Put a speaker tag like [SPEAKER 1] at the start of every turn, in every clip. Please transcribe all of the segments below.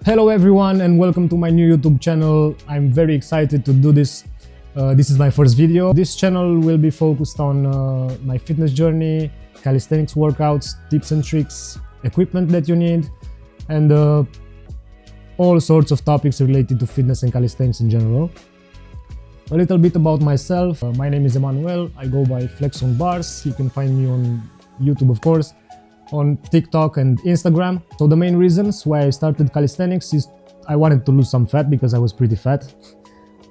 [SPEAKER 1] Hello everyone and welcome to my new YouTube channel. I'm very excited to do this. This is my first video. This channel will be focused on my fitness journey, calisthenics workouts, tips and tricks, equipment that you need, and all sorts of topics related to fitness and calisthenics in general. A little bit about myself. My name is Emmanuel. I go by FlexOnBars. You can find me on YouTube, of course, on TikTok and Instagram. So the main reasons why I started calisthenics is I wanted to lose some fat because I was pretty fat.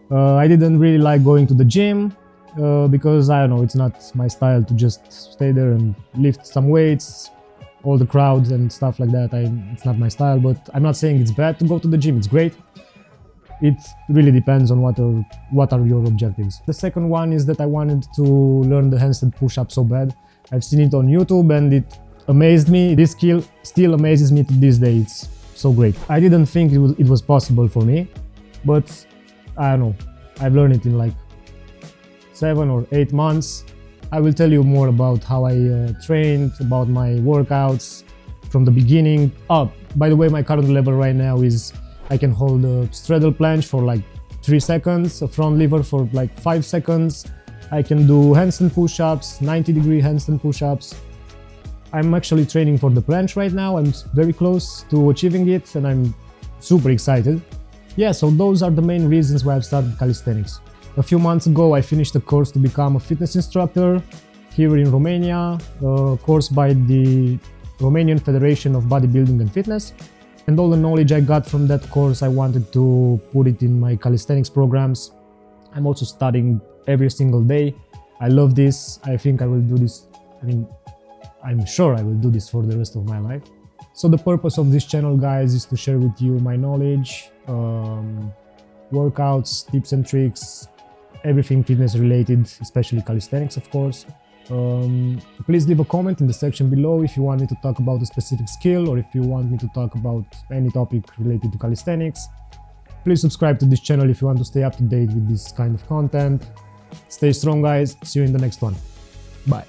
[SPEAKER 1] I didn't really like going to the gym because I don't know, it's not my style to just stay there and lift some weights, all the crowds and stuff like that. It's not my style, but I'm not saying it's bad to go to the gym. It's great. It really depends on what are your objectives. The second one is that I wanted to learn the handstand push-up so bad. I've seen it on YouTube and it amazed me. This skill still amazes me to this day. It's so great. I didn't think it was possible for me, but I don't know. I've learned it in like 7 or 8 months. I will tell you more about how I trained, about my workouts from the beginning. Oh, by the way, my current level right now is I can hold a straddle planche for like 3 seconds, a front lever for like 5 seconds. I can do handstand push-ups, 90-degree handstand push-ups. I'm actually training for the planche right now. I'm very close to achieving it and I'm super excited. Yeah, so those are the main reasons why I've started calisthenics. A few months ago, I finished a course to become a fitness instructor here in Romania, a course by the Romanian Federation of Bodybuilding and Fitness. And all the knowledge I got from that course, I wanted to put it in my calisthenics programs. I'm also studying every single day. I love this. I think I will do this. I'm sure I will do this for the rest of my life. So the purpose of this channel, guys, is to share with you my knowledge, workouts, tips and tricks, everything fitness related, especially calisthenics, of course. Please leave a comment in the section below if you want me to talk about a specific skill or if you want me to talk about any topic related to calisthenics. Please subscribe to this channel if you want to stay up to date with this kind of content. Stay strong, guys. See you in the next one. Bye.